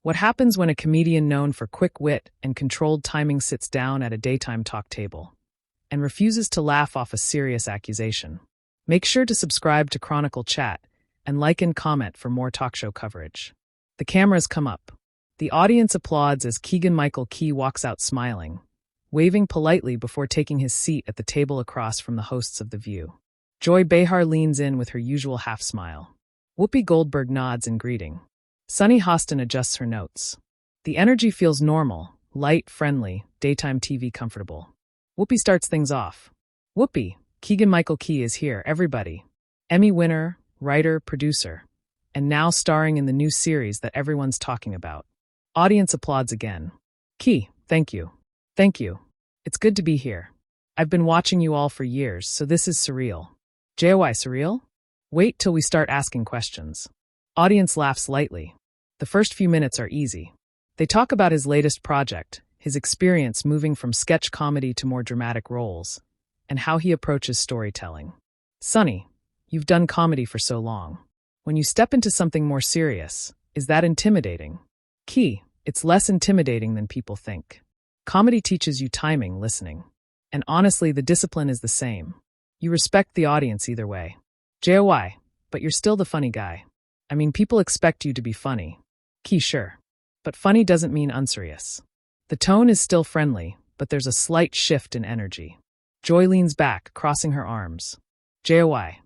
What happens when a comedian known for quick wit and controlled timing sits down at a daytime talk table and refuses to laugh off a serious accusation? Make sure to subscribe to Chronicle Chat and like and comment for more talk show coverage. The cameras come up. The audience applauds as Keegan-Michael Key walks out smiling, waving politely before taking his seat at the table across from the hosts of The View. Joy Behar leans in with her usual half-smile. Whoopi Goldberg nods in greeting. Sunny Hostin adjusts her notes. The energy feels normal, light, friendly, daytime TV comfortable. Whoopi starts things off. Whoopi, Keegan-Michael Key is here, everybody. Emmy winner, writer, producer, and now starring in the new series that everyone's talking about. Audience applauds again. Key, thank you. Thank you. It's good to be here. I've been watching you all for years, so this is surreal. Joy, surreal? Wait till we start asking questions. Audience laughs lightly. The first few minutes are easy. They talk about his latest project, his experience moving from sketch comedy to more dramatic roles, and how he approaches storytelling. Sunny, you've done comedy for so long. When you step into something more serious, is that intimidating? Key, it's less intimidating than people think. Comedy teaches you timing, listening. And honestly, the discipline is the same. You respect the audience either way. Joy, but you're still the funny guy. I mean, people expect you to be funny. Key, sure. But funny doesn't mean unserious. The tone is still friendly, but there's a slight shift in energy. Joy leans back, crossing her arms. Joy,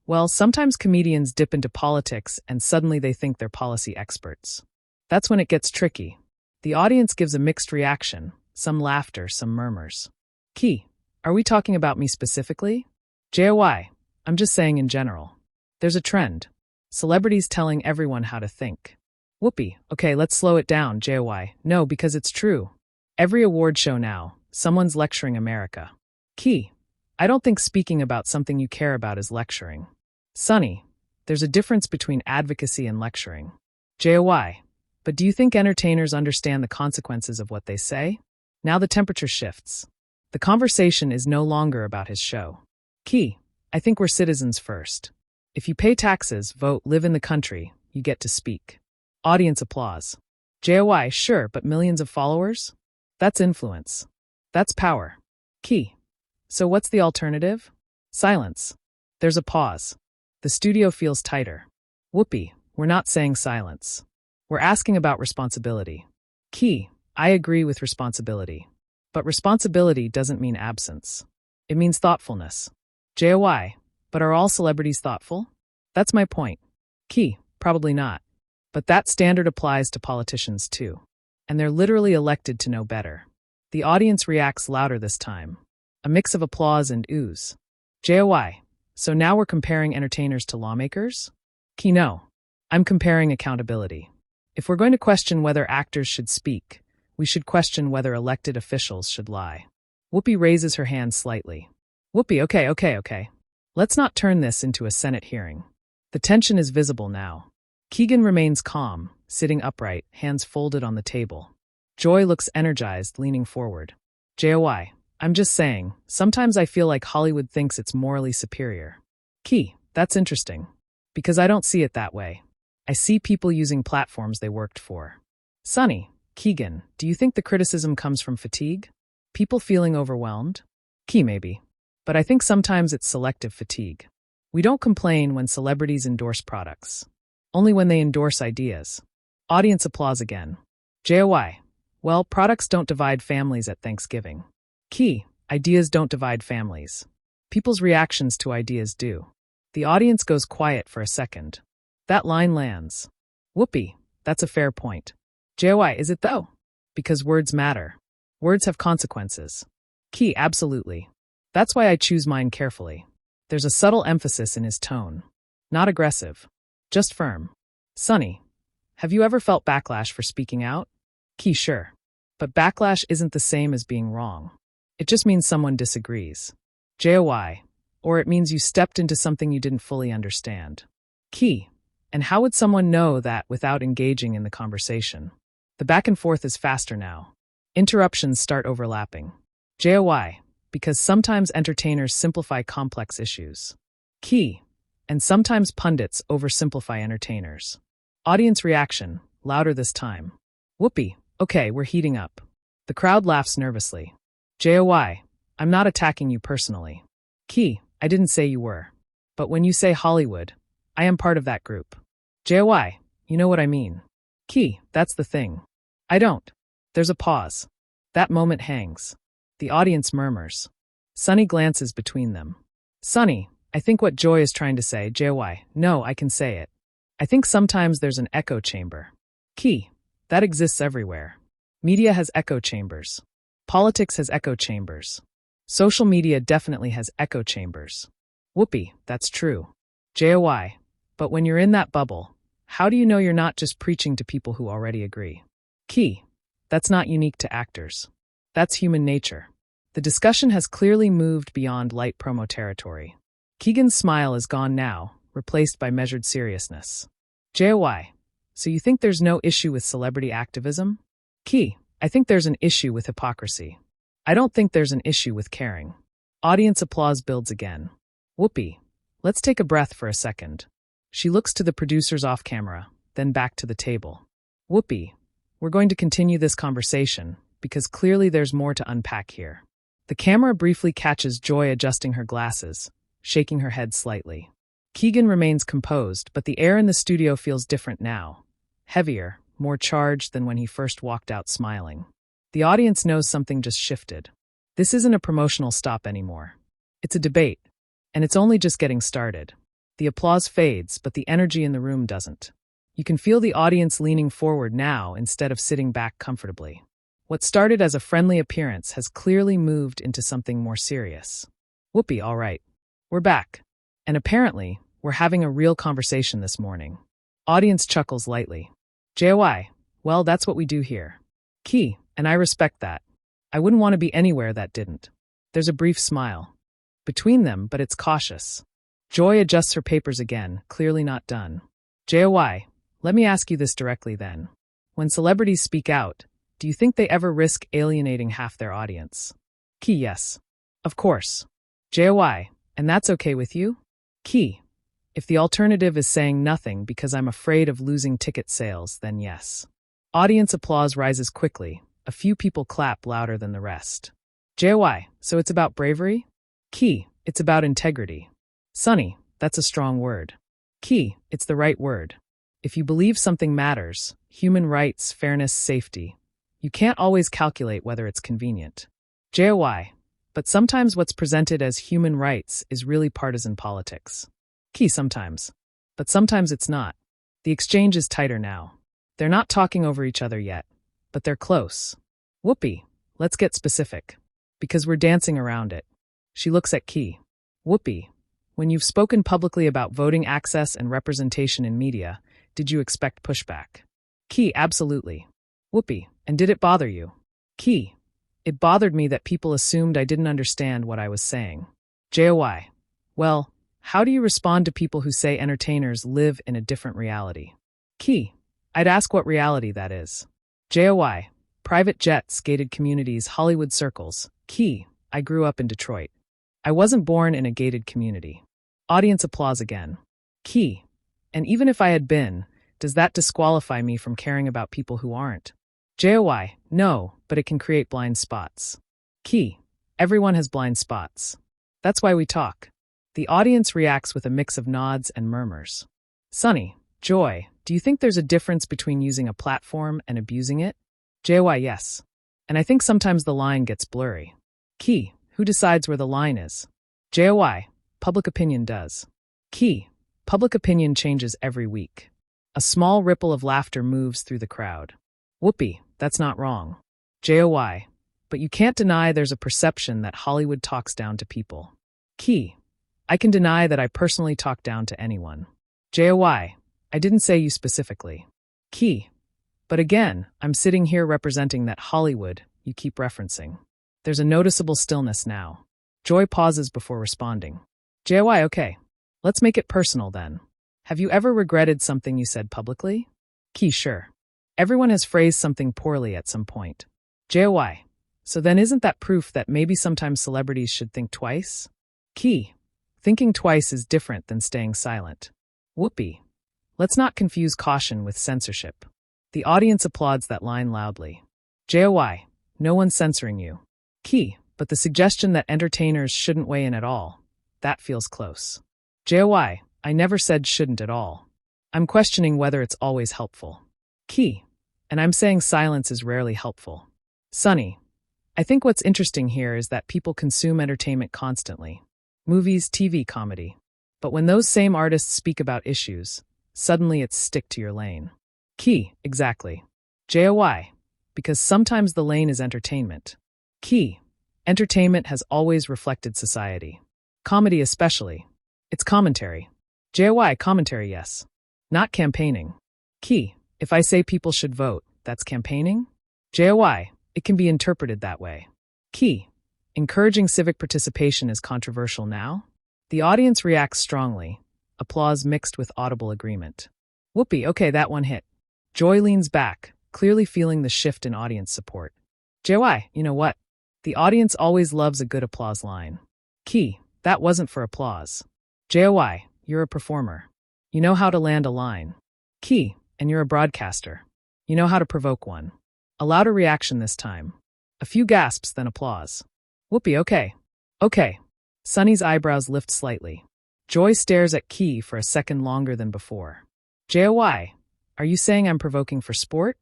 well, sometimes comedians dip into politics and suddenly they think they're policy experts. That's when it gets tricky. The audience gives a mixed reaction, some laughter, some murmurs. Key, are we talking about me specifically? Joy, I'm just saying in general. There's a trend. Celebrities telling everyone how to think. Whoopi, okay, let's slow it down, Joy. No, because it's true. Every award show now, someone's lecturing America. Key, I don't think speaking about something you care about is lecturing. Sunny, there's a difference between advocacy and lecturing. Joy, but do you think entertainers understand the consequences of what they say? Now the temperature shifts. The conversation is no longer about his show. Key, I think we're citizens first. If you pay taxes, vote, live in the country, you get to speak. Audience applause. Joy, sure, but millions of followers? That's influence. That's power. Key, so what's the alternative? Silence. There's a pause. The studio feels tighter. Whoopi, we're not saying silence. We're asking about responsibility. Key, I agree with responsibility. But responsibility doesn't mean absence. It means thoughtfulness. Joy, but are all celebrities thoughtful? That's my point. Key, probably not. But that standard applies to politicians too. And they're literally elected to know better. The audience reacts louder this time. A mix of applause and oohs. Joy, so now we're comparing entertainers to lawmakers? Key, no. I'm comparing accountability. If we're going to question whether actors should speak, we should question whether elected officials should lie. Whoopi raises her hand slightly. Whoopi, okay. Let's not turn this into a Senate hearing. The tension is visible now. Keegan remains calm, sitting upright, hands folded on the table. Joy looks energized, leaning forward. Joy, I'm just saying, sometimes I feel like Hollywood thinks it's morally superior. Key, that's interesting. Because I don't see it that way. I see people using platforms they worked for. Sunny, Keegan, do you think the criticism comes from fatigue? People feeling overwhelmed? Key, maybe. But I think sometimes it's selective fatigue. We don't complain when celebrities endorse products. Only when they endorse ideas. Audience applause again. Joy, well, products don't divide families at Thanksgiving. Key, ideas don't divide families. People's reactions to ideas do. The audience goes quiet for a second. That line lands. Whoopi, that's a fair point. Joy, is it though? Because words matter. Words have consequences. Key, absolutely. That's why I choose mine carefully. There's a subtle emphasis in his tone. Not aggressive. Just firm. Sunny, have you ever felt backlash for speaking out? Key, sure. But backlash isn't the same as being wrong. It just means someone disagrees. Joy, or it means you stepped into something you didn't fully understand. Key, and how would someone know that without engaging in the conversation? The back and forth is faster now. Interruptions start overlapping. Joy, because sometimes entertainers simplify complex issues. Key, and sometimes pundits oversimplify entertainers. Audience reaction, louder this time. Whoopee. Okay, we're heating up. The crowd laughs nervously. Joy, I'm not attacking you personally. Key, I didn't say you were. But when you say Hollywood, I am part of that group. Joy, you know what I mean. Key, that's the thing. I don't. There's a pause. That moment hangs. The audience murmurs. Sunny glances between them. Sunny, I think what Joy is trying to say, Joy, no, I can say it. I think sometimes there's an echo chamber. Key, that exists everywhere. Media has echo chambers. Politics has echo chambers. Social media definitely has echo chambers. Whoopee, that's true. Joy, but when you're in that bubble, how do you know you're not just preaching to people who already agree? Key, that's not unique to actors. That's human nature. The discussion has clearly moved beyond light promo territory. Keegan's smile is gone now, replaced by measured seriousness. Joy, so you think there's no issue with celebrity activism? Key, I think there's an issue with hypocrisy. I don't think there's an issue with caring. Audience applause builds again. Whoopee, let's take a breath for a second. She looks to the producers off camera, then back to the table. Whoopee, we're going to continue this conversation, because clearly there's more to unpack here. The camera briefly catches Joy adjusting her glasses, shaking her head slightly. Keegan remains composed, but the air in the studio feels different now. Heavier, more charged than when he first walked out smiling. The audience knows something just shifted. This isn't a promotional stop anymore. It's a debate, and it's only just getting started. The applause fades, but the energy in the room doesn't. You can feel the audience leaning forward now instead of sitting back comfortably. What started as a friendly appearance has clearly moved into something more serious. Whoopee, all right. We're back. And apparently, we're having a real conversation this morning. Audience chuckles lightly. Joy, well, that's what we do here. Key, and I respect that. I wouldn't want to be anywhere that didn't. There's a brief smile between them, but it's cautious. Joy adjusts her papers again, clearly not done. Joy, let me ask you this directly then. When celebrities speak out, do you think they ever risk alienating half their audience? Key, yes. Of course. Joy, and that's okay with you? Key, if the alternative is saying nothing because I'm afraid of losing ticket sales, then yes. Audience applause rises quickly. A few people clap louder than the rest. Joy, so it's about bravery? Key, it's about integrity. Sunny, that's a strong word. Key, it's the right word. If you believe something matters, human rights, fairness, safety, you can't always calculate whether it's convenient. Joy, but sometimes what's presented as human rights is really partisan politics. Key, sometimes. But sometimes it's not. The exchange is tighter now. They're not talking over each other yet, but they're close. Whoopee, let's get specific. Because we're dancing around it. She looks at Key. Whoopee, when you've spoken publicly about voting access and representation in media, did you expect pushback? Key, absolutely. Whoopee, and did it bother you? Key, it bothered me that people assumed I didn't understand what I was saying. Joy, well, how do you respond to people who say entertainers live in a different reality? Key, I'd ask what reality that is. Joy, private jets, gated communities, Hollywood circles. Key, I grew up in Detroit. I wasn't born in a gated community. Audience applause again. Key, and even if I had been, does that disqualify me from caring about people who aren't? Joy, no, but it can create blind spots. Key, everyone has blind spots. That's why we talk. The audience reacts with a mix of nods and murmurs. Sunny, Joy, do you think there's a difference between using a platform and abusing it? Joy, yes. And I think sometimes the line gets blurry. Key, who decides where the line is? Joy, public opinion does. Key, public opinion changes every week. A small ripple of laughter moves through the crowd. Whoopee, that's not wrong. Joy, but you can't deny there's a perception that Hollywood talks down to people. Key, I can deny that I personally talk down to anyone. Joy, I didn't say you specifically. Key, but again, I'm sitting here representing that Hollywood you keep referencing. There's a noticeable stillness now. Joy pauses before responding. Joy, okay. Let's make it personal then. Have you ever regretted something you said publicly? Key, sure. Everyone has phrased something poorly at some point. Joy, so then isn't that proof that maybe sometimes celebrities should think twice? Key, thinking twice is different than staying silent. Whoopee, let's not confuse caution with censorship. The audience applauds that line loudly. Joy, no one's censoring you. Key, but the suggestion that entertainers shouldn't weigh in at all, that feels close. Joy, I never said shouldn't at all. I'm questioning whether it's always helpful. Key, and I'm saying silence is rarely helpful. Sunny, I think what's interesting here is that people consume entertainment constantly. Movies, TV, comedy. But when those same artists speak about issues, suddenly it's stick to your lane. Key, exactly. Joy, because sometimes the lane is entertainment. Key, entertainment has always reflected society. Comedy especially. It's commentary. Joy, commentary, yes. Not campaigning. Key, if I say people should vote, that's campaigning? Joy, it can be interpreted that way. Key, encouraging civic participation is controversial now? The audience reacts strongly, applause mixed with audible agreement. Whoopee, okay, that one hit. Joy leans back, clearly feeling the shift in audience support. Joy, you know what? The audience always loves a good applause line. Key, that wasn't for applause. Joy, you're a performer. You know how to land a line. Key, and you're a broadcaster. You know how to provoke one. A louder reaction this time. A few gasps, then applause. Whoopee, okay. Okay. Sunny's eyebrows lift slightly. Joy stares at Key for a second longer than before. Joy, are you saying I'm provoking for sport?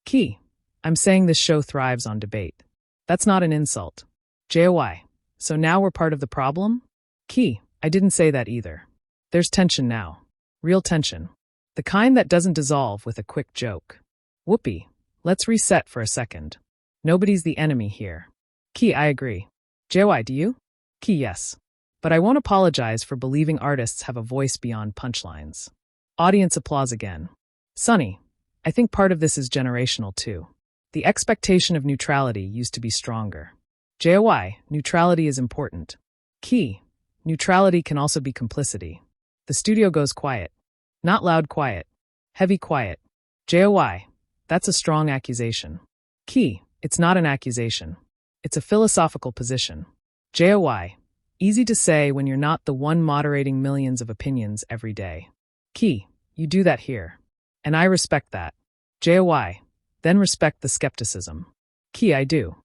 Key, I'm saying this show thrives on debate. That's not an insult. Joy, so now we're part of the problem? Key, I didn't say that either. There's tension now. Real tension. The kind that doesn't dissolve with a quick joke. Whoopee, let's reset for a second. Nobody's the enemy here. Key, I agree. Joy, do you? Key, yes. But I won't apologize for believing artists have a voice beyond punchlines. Audience applause again. Sunny, I think part of this is generational too. The expectation of neutrality used to be stronger. Joy, neutrality is important. Key, neutrality can also be complicity. The studio goes quiet. Not loud quiet. Heavy quiet. Joy, that's a strong accusation. Key, it's not an accusation. It's a philosophical position. Joy, easy to say when you're not the one moderating millions of opinions every day. Key, you do that here. And I respect that. Joy, then respect the skepticism. Key, I do.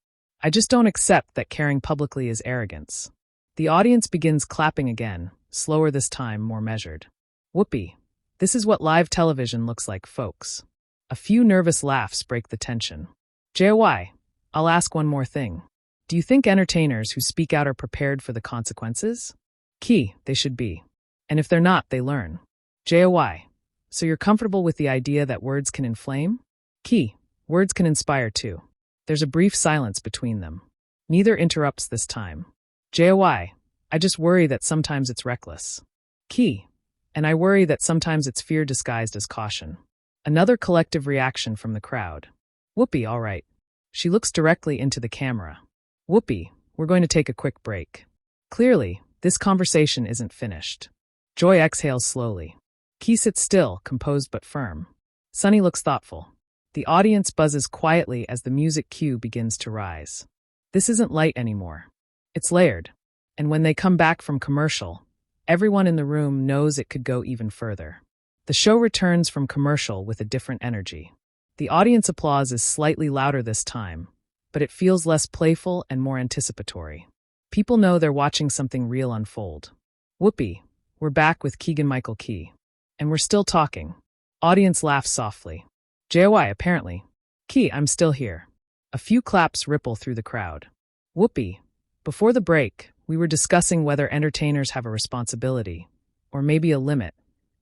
I just don't accept that caring publicly is arrogance. The audience begins clapping again, slower this time, more measured. Whoopee, this is what live television looks like, folks. A few nervous laughs break the tension. Joy, I'll ask one more thing. Do you think entertainers who speak out are prepared for the consequences? Key, they should be. And if they're not, they learn. Joy, so you're comfortable with the idea that words can inflame? Key, words can inspire too. There's a brief silence between them. Neither interrupts this time. Joy, I just worry that sometimes it's reckless. Key, and I worry that sometimes it's fear disguised as caution. Another collective reaction from the crowd. Whoopee, all right. She looks directly into the camera. Whoopee, we're going to take a quick break. Clearly, this conversation isn't finished. Joy exhales slowly. Key sits still, composed but firm. Sunny looks thoughtful. The audience buzzes quietly as the music cue begins to rise. This isn't light anymore. It's layered. And when they come back from commercial, everyone in the room knows it could go even further. The show returns from commercial with a different energy. The audience applause is slightly louder this time, but it feels less playful and more anticipatory. People know they're watching something real unfold. Whoopee, we're back with Keegan-Michael Key. And we're still talking. Audience laughs softly. Joy, apparently. Key, I'm still here. A few claps ripple through the crowd. Whoopee, before the break, we were discussing whether entertainers have a responsibility, or maybe a limit,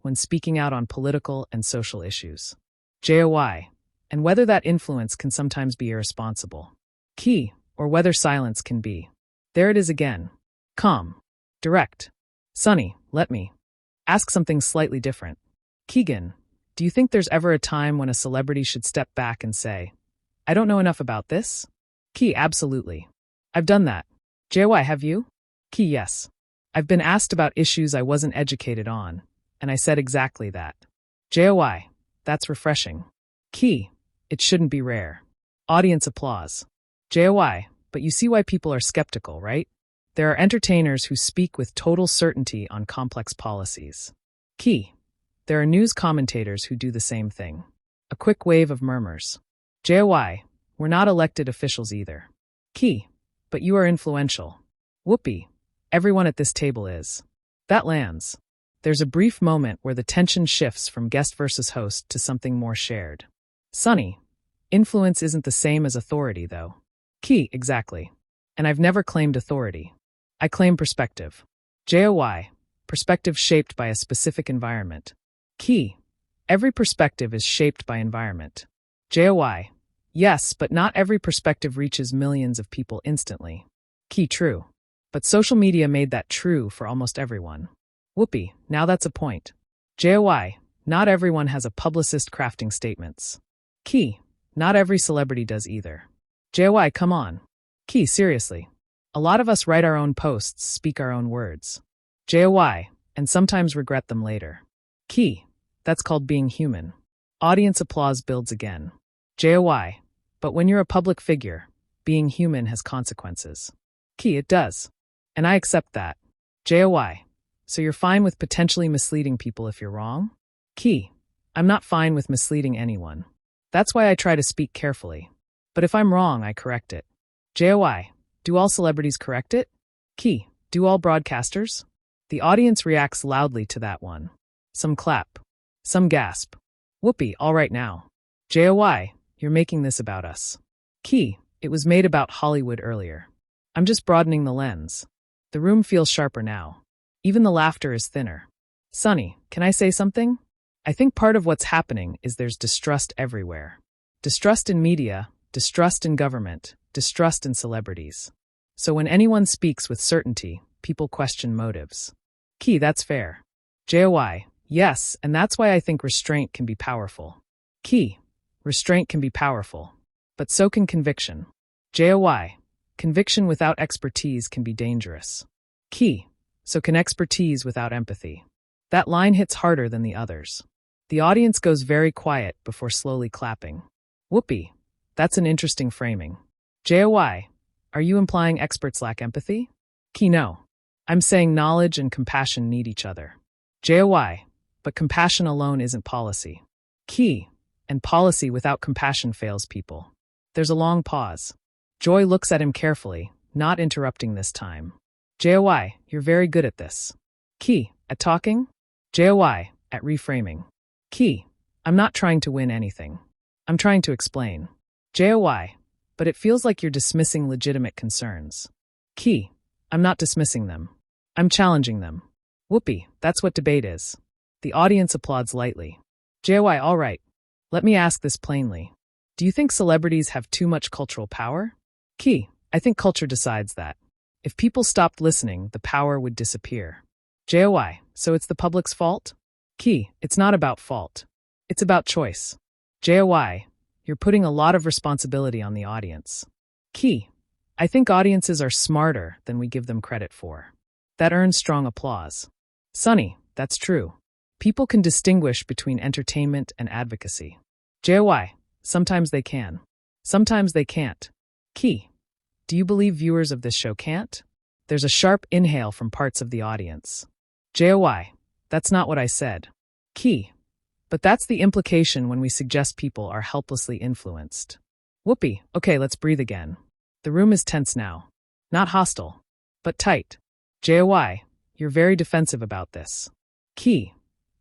when speaking out on political and social issues. Joy, and whether that influence can sometimes be irresponsible. Key, or whether silence can be. There it is again. Calm. Direct. Sunny, let me ask something slightly different. Keegan, do you think there's ever a time when a celebrity should step back and say, I don't know enough about this? Key, absolutely. I've done that. Joy, have you? Key, yes. I've been asked about issues I wasn't educated on, and I said exactly that. Joy, that's refreshing. Key, it shouldn't be rare. Audience applause. Joy, but you see why people are skeptical, right? There are entertainers who speak with total certainty on complex policies. Key, there are news commentators who do the same thing. A quick wave of murmurs. Joy, we're not elected officials either. Key, but you are influential. Whoopee, everyone at this table is. That lands. There's a brief moment where the tension shifts from guest versus host to something more shared. Sunny, influence isn't the same as authority, though. Key, exactly. And I've never claimed authority. I claim perspective. Joy, perspective shaped by a specific environment. Key, every perspective is shaped by environment. Joy, yes, but not every perspective reaches millions of people instantly. Key, true. But social media made that true for almost everyone. Whoopee, now that's a point. Joy, not everyone has a publicist crafting statements. Key, not every celebrity does either. Joy, come on. Key, seriously. A lot of us write our own posts, speak our own words. Joy, and sometimes regret them later. Key, that's called being human. Audience applause builds again. Joy, but when you're a public figure, being human has consequences. Key, it does. And I accept that. Joy, so you're fine with potentially misleading people if you're wrong? Key, I'm not fine with misleading anyone. That's why I try to speak carefully. But if I'm wrong, I correct it. Joy, do all celebrities correct it? Key, do all broadcasters? The audience reacts loudly to that one. Some clap. Some gasp. Whoopee, all right now. Joy, you're making this about us. Key, it was made about Hollywood earlier. I'm just broadening the lens. The room feels sharper now. Even the laughter is thinner. Sunny, can I say something? I think part of what's happening is there's distrust everywhere. Distrust in media, distrust in government, distrust in celebrities. So when anyone speaks with certainty, people question motives. Key, that's fair. Joy, yes, and that's why I think restraint can be powerful. Key, restraint can be powerful. But so can conviction. Joy, conviction without expertise can be dangerous. Key, so can expertise without empathy. That line hits harder than the others. The audience goes very quiet before slowly clapping. Whoopee, that's an interesting framing. Joy, are you implying experts lack empathy? Key, no. I'm saying knowledge and compassion need each other. Joy, but compassion alone isn't policy. Key, and policy without compassion fails people. There's a long pause. Joy looks at him carefully, not interrupting this time. Joy, you're very good at this. Key, at talking? Joy, at reframing. Key, I'm not trying to win anything. I'm trying to explain. Joy, but it feels like you're dismissing legitimate concerns. Key, I'm not dismissing them. I'm challenging them. Whoopee, that's what debate is. The audience applauds lightly. Joy, all right. Let me ask this plainly. Do you think celebrities have too much cultural power? Key, I think culture decides that. If people stopped listening, the power would disappear. Joy, so it's the public's fault? Key, it's not about fault. It's about choice. Joy, you're putting a lot of responsibility on the audience. Key, I think audiences are smarter than we give them credit for. That earns strong applause. Sunny, that's true. People can distinguish between entertainment and advocacy. Joy, sometimes they can. Sometimes they can't. Key, do you believe viewers of this show can't? There's a sharp inhale from parts of the audience. Joy, that's not what I said. Key, but that's the implication when we suggest people are helplessly influenced. Whoopee, okay, let's breathe again. The room is tense now. Not hostile, but tight. Joy, you're very defensive about this. Key,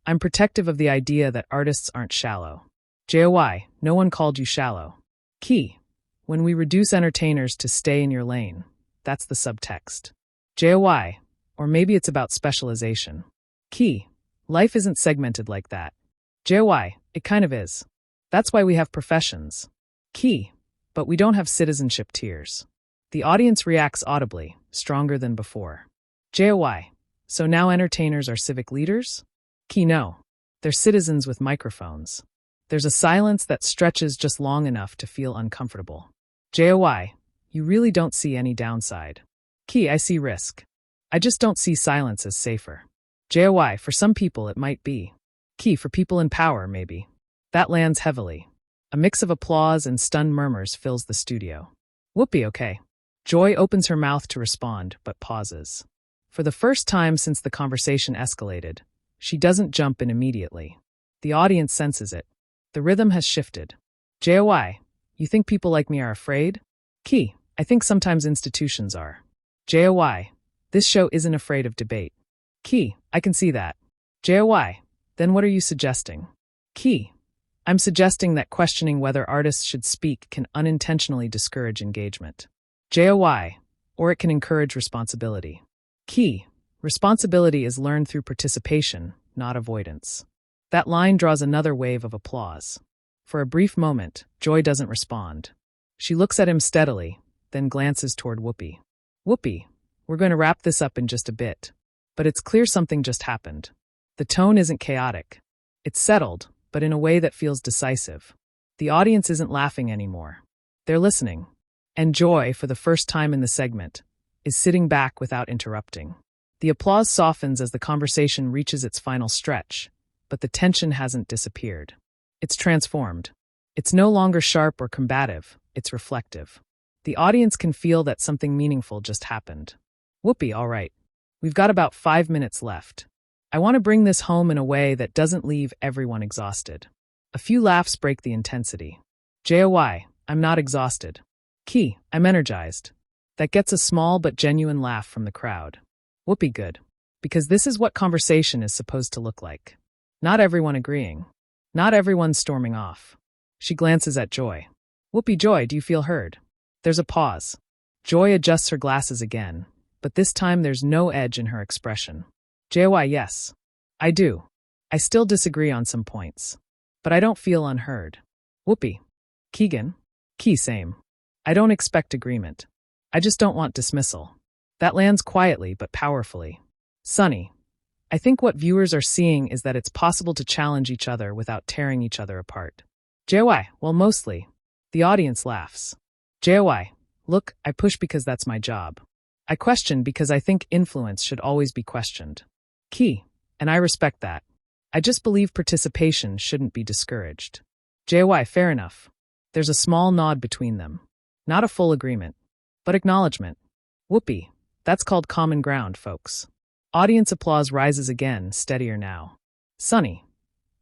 I'm protective of the idea that artists aren't shallow. Joy, no one called you shallow. Key, when we reduce entertainers to stay in your lane, that's the subtext. Joy, or maybe it's about specialization. Key, life isn't segmented like that. Joy, it kind of is. That's why we have professions. Key, but we don't have citizenship tiers. The audience reacts audibly, stronger than before. Joy, so now entertainers are civic leaders? Key, no. They're citizens with microphones. There's a silence that stretches just long enough to feel uncomfortable. Joy, you really don't see any downside. Key, I see risk. I just don't see silence as safer. Joy, for some people it might be. Key, for people in power, maybe. That lands heavily. A mix of applause and stunned murmurs fills the studio. Whoopee, okay. Joy opens her mouth to respond, but pauses. For the first time since the conversation escalated, she doesn't jump in immediately. The audience senses it. The rhythm has shifted. Joy, you think people like me are afraid? Key, I think sometimes institutions are. Joy, this show isn't afraid of debate. Key, I can see that. Joy, then what are you suggesting? Key, I'm suggesting that questioning whether artists should speak can unintentionally discourage engagement. Joy, or it can encourage responsibility. Key, responsibility is learned through participation, not avoidance. That line draws another wave of applause. For a brief moment, Joy doesn't respond. She looks at him steadily, then glances toward Whoopi. Whoopi, we're going to wrap this up in just a bit. But it's clear something just happened. The tone isn't chaotic. It's settled, but in a way that feels decisive. The audience isn't laughing anymore. They're listening. And Joy, for the first time in the segment, is sitting back without interrupting. The applause softens as the conversation reaches its final stretch, but the tension hasn't disappeared. It's transformed. It's no longer sharp or combative, it's reflective. The audience can feel that something meaningful just happened. Whoopi, all right. We've got about 5 minutes left. I want to bring this home in a way that doesn't leave everyone exhausted. A few laughs break the intensity. Joy, I'm not exhausted. Key, I'm energized. That gets a small but genuine laugh from the crowd. Whoopi, good. Because this is what conversation is supposed to look like. Not everyone agreeing. Not everyone storming off. She glances at Joy. Whoopi, Joy, do you feel heard? There's a pause. Joy adjusts her glasses again, but this time there's no edge in her expression. Joy, yes. I do. I still disagree on some points. But I don't feel unheard. Whoopi. Keegan. Key, same. I don't expect agreement. I just don't want dismissal. That lands quietly but powerfully. Sunny. I think what viewers are seeing is that it's possible to challenge each other without tearing each other apart. Joy, well, mostly. The audience laughs. Joy, look, I push because that's my job. I question because I think influence should always be questioned. Key, and I respect that. I just believe participation shouldn't be discouraged. Joy, fair enough. There's a small nod between them. Not a full agreement, but acknowledgement. Whoopi, that's called common ground, folks. Audience applause rises again, steadier now. Sunny.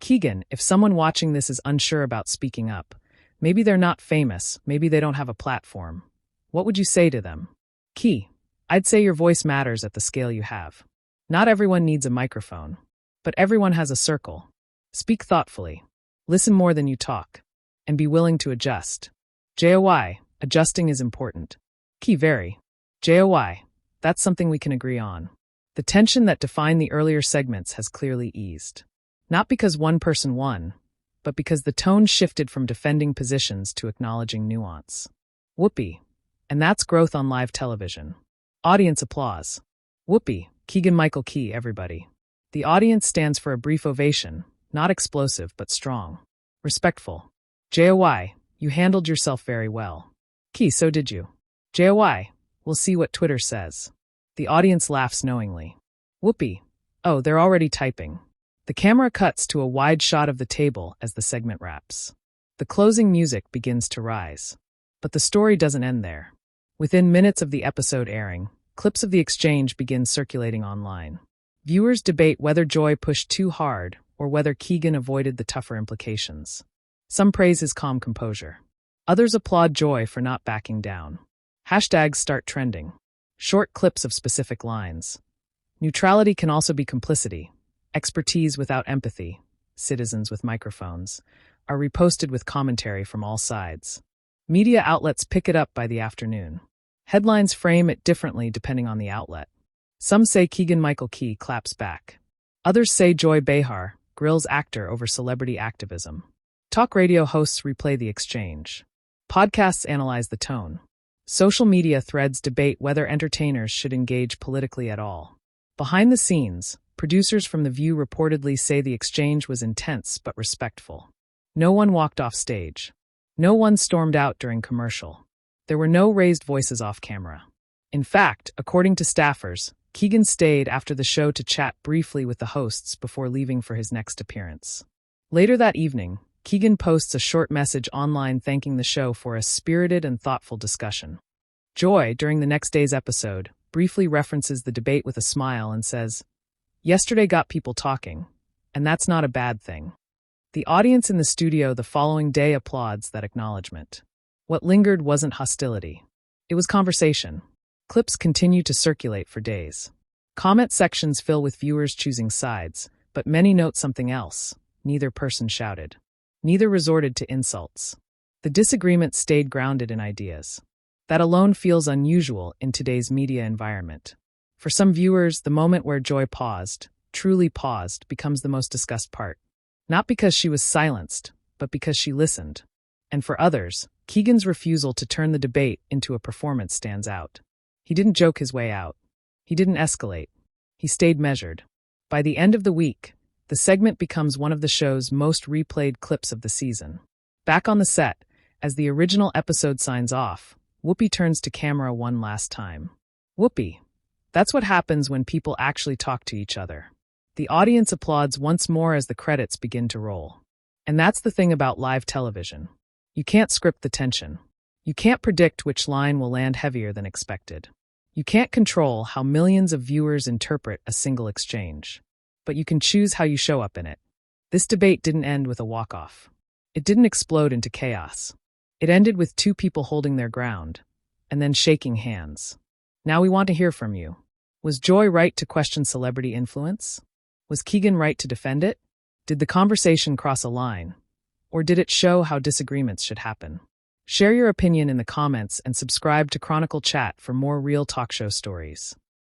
Keegan, if someone watching this is unsure about speaking up, maybe they're not famous, maybe they don't have a platform. What would you say to them? Key, I'd say your voice matters at the scale you have. Not everyone needs a microphone, but everyone has a circle. Speak thoughtfully. Listen more than you talk. And be willing to adjust. Joy, adjusting is important. Key, very. Joy, that's something we can agree on. The tension that defined the earlier segments has clearly eased. Not because one person won, but because the tone shifted from defending positions to acknowledging nuance. Whoopi. And that's growth on live television. Audience applause. Whoopi, Keegan-Michael Key, everybody. The audience stands for a brief ovation, not explosive but strong. Respectful. Joy, you handled yourself very well. Key, so did you. Joy, we'll see what Twitter says. The audience laughs knowingly. Whoopi, oh, they're already typing. The camera cuts to a wide shot of the table as the segment wraps. The closing music begins to rise. But the story doesn't end there. Within minutes of the episode airing, clips of the exchange begin circulating online. Viewers debate whether Joy pushed too hard or whether Keegan avoided the tougher implications. Some praise his calm composure. Others applaud Joy for not backing down. Hashtags start trending. Short clips of specific lines. Neutrality can also be complicity. Expertise without empathy, citizens with microphones, are reposted with commentary from all sides. Media outlets pick it up by the afternoon. Headlines frame it differently depending on the outlet. Some say Keegan-Michael Key claps back. Others say Joy Behar grills actor over celebrity activism. Talk radio hosts replay the exchange. Podcasts analyze the tone. Social media threads debate whether entertainers should engage politically at all. Behind the scenes, producers from The View reportedly say the exchange was intense but respectful. No one walked off stage. No one stormed out during commercial. There were no raised voices off camera. In fact, according to staffers, Keegan stayed after the show to chat briefly with the hosts before leaving for his next appearance. Later that evening, Keegan posts a short message online thanking the show for a spirited and thoughtful discussion. Joy, during the next day's episode, briefly references the debate with a smile and says, "Yesterday got people talking, and that's not a bad thing." The audience in the studio the following day applauds that acknowledgement. What lingered wasn't hostility. It was conversation. Clips continue to circulate for days. Comment sections fill with viewers choosing sides, but many note something else. Neither person shouted. Neither resorted to insults. The disagreement stayed grounded in ideas. That alone feels unusual in today's media environment. For some viewers, the moment where Joy paused, truly paused, becomes the most discussed part. Not because she was silenced, but because she listened. And for others, Keegan's refusal to turn the debate into a performance stands out. He didn't joke his way out. He didn't escalate. He stayed measured. By the end of the week, the segment becomes one of the show's most replayed clips of the season. Back on the set, as the original episode signs off, Whoopi turns to camera one last time. Whoopi. That's what happens when people actually talk to each other. The audience applauds once more as the credits begin to roll. And that's the thing about live television. You can't script the tension. You can't predict which line will land heavier than expected. You can't control how millions of viewers interpret a single exchange. But you can choose how you show up in it. This debate didn't end with a walk-off. It didn't explode into chaos. It ended with two people holding their ground, and then shaking hands. Now we want to hear from you. Was Joy right to question celebrity influence? Was Keegan right to defend it? Did the conversation cross a line? Or did it show how disagreements should happen? Share your opinion in the comments and subscribe to Chronicle Chat for more real talk show stories.